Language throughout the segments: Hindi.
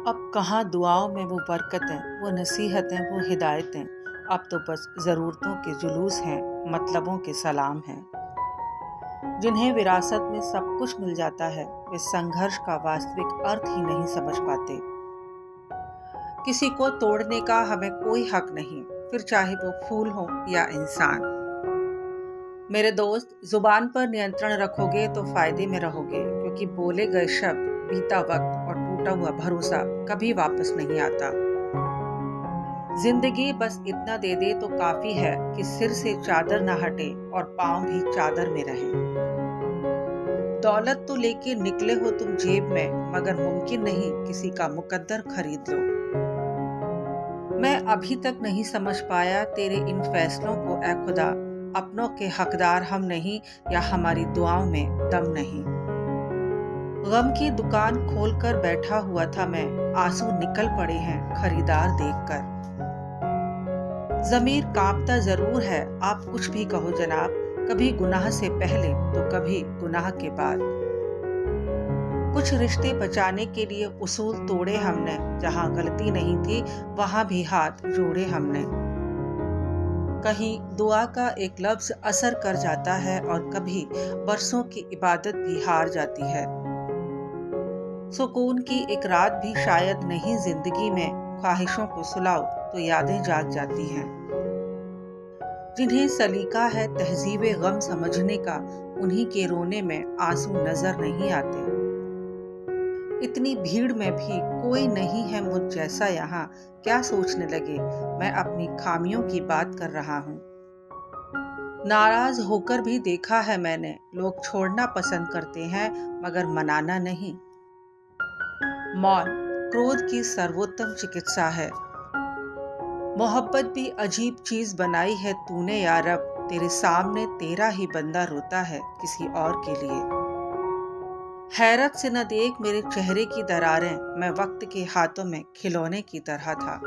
अब कहाँ दुआओं में वो बरकतें, वो नसीहतें, वो हिदायतें। अब तो बस ज़रूरतों के जुलूस हैं, मतलबों के सलाम हैं। जिन्हें विरासत में सब कुछ मिल जाता है, वे संघर्ष का वास्तविक अर्थ ही नहीं समझ पाते। किसी को तोड़ने का हमें कोई हक नहीं, फिर चाहे वो फूल हो या इंसान। मेरे दोस्त, जुबान पर नियंत्रण रखोगे तो फायदे में रहोगे, क्योंकि बोले गए शब्द, बीता वक्त और टूटा हुआ भरोसा कभी वापस नहीं आता। जिंदगी बस इतना दे दे तो काफी है कि सिर से चादर ना हटे और पांव भी चादर में रहें। दौलत तो लेके निकले हो तुम जेब में, मगर मुमकिन नहीं किसी का मुकद्दर खरीद लो। मैं अभी तक नहीं समझ पाया तेरे इन फैसलों को, ऐ खुदा। अपनों के हकदार हम नहीं, या हमारी दुआओं में दम नहीं। गम की दुकान खोलकर बैठा हुआ था मैं, आंसू निकल पड़े हैं खरीदार देखकर। ज़मीर कांपता जरूर है, आप कुछ भी कहो जनाब, कभी गुनाह से पहले तो कभी गुनाह के बाद। कुछ रिश्ते बचाने के लिए उसूल तोड़े हमने, जहां गलती नहीं थी वहां भी हाथ जोड़े हमने। कहीं दुआ का एक लफ्ज असर कर जाता है और कभी बरसों की इबादत भी हार जाती है। सुकून की एक रात भी शायद नहीं जिंदगी में, ख्वाहिशों को सुलाओ तो यादें जाग जाती हैं। जिन्हें सलीका है तहजीबे गम समझने का, उन्हीं के रोने में आंसू नजर नहीं आते। इतनी भीड़ में भी कोई नहीं है मुझ जैसा यहाँ, क्या सोचने लगे मैं अपनी खामियों की बात कर रहा हूँ। नाराज होकर भी देखा है मैंने, लोग छोड़ना पसंद करते हैं मगर मनाना नहीं। मौन क्रोध की सर्वोत्तम चिकित्सा है। मोहब्बत भी अजीब चीज बनाई है तूने या रब, तेरे सामने तेरा ही बंदा रोता है किसी और के लिए। हैरत से न देख मेरे चेहरे की दरारें, मैं वक्त के हाथों में खिलौने की तरह था।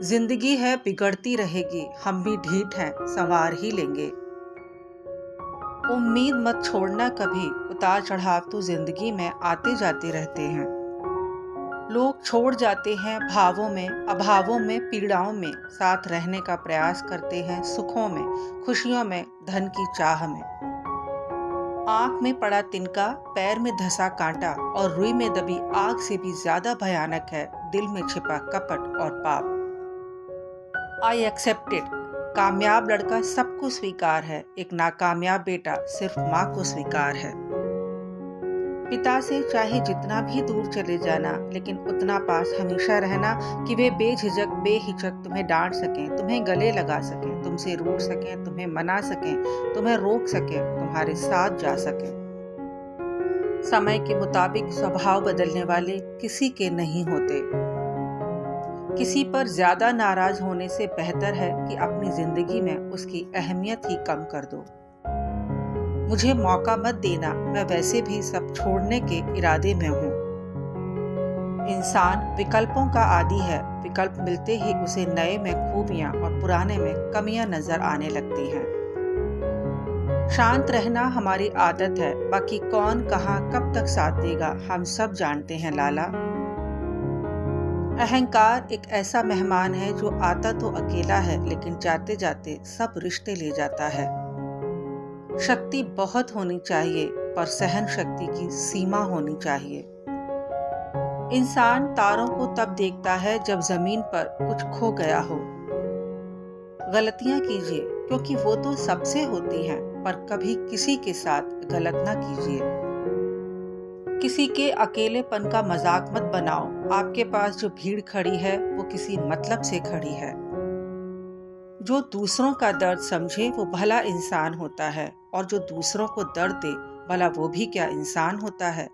जिंदगी है बिगड़ती रहेगी, हम भी ढीठ हैं संवार ही लेंगे। उम्मीद मत छोड़ना कभी, उतार चढ़ाव तो जिंदगी में आते जाते रहते हैं। लोग छोड़ जाते हैं भावों में, अभावों में, पीड़ाओं में, साथ रहने का प्रयास करते हैं सुखों में, खुशियों में, धन की चाह में। आंख में पड़ा तिनका, पैर में धंसा कांटा, और रुई में दबी आग से भी ज्यादा भयानक है दिल में छिपा कपट और पाप। I accepted. कामयाब लड़का सबको स्वीकार है, एक नाकामयाब बेटा सिर्फ माँ को स्वीकार है। पिता से चाहे जितना भी दूर चले जाना, लेकिन उतना पास हमेशा रहना कि वे बेझिझक बेहिचक तुम्हें डांट सकें, तुम्हें गले लगा सकें, तुमसे रूठ सकें, तुम्हें मना सकें, तुम्हें रोक सकें, तुम्हारे साथ जा सकें। समय के मुताबिक स्वभाव बदलने वाले किसी के नहीं होते। किसी पर ज्यादा नाराज होने से बेहतर है कि अपनी जिंदगी में उसकी अहमियत ही कम कर दो। मुझे मौका मत देना, मैं वैसे भी सब छोड़ने के इरादे में हूँ। इंसान विकल्पों का आदी है, विकल्प मिलते ही उसे नए में खूबियां और पुराने में कमियां नजर आने लगती हैं। शांत रहना हमारी आदत है, बाकी कौन कहाँ कब तक साथ देगा हम सब जानते हैं लाला। अहंकार एक ऐसा मेहमान है जो आता तो अकेला है, लेकिन जाते जाते सब रिश्ते ले जाता है। शक्ति बहुत होनी चाहिए, पर सहन शक्ति की सीमा होनी चाहिए। इंसान तारों को तब देखता है जब जमीन पर कुछ खो गया हो। गलतियां कीजिए, क्योंकि वो तो सबसे होती हैं, पर कभी किसी के साथ गलत ना कीजिए। किसी के अकेलेपन का मजाक मत बनाओ, आपके पास जो भीड़ खड़ी है वो किसी मतलब से खड़ी है। जो दूसरों का दर्द समझे वो भला इंसान होता है, और जो दूसरों को दर्द दे भला वो भी क्या इंसान होता है।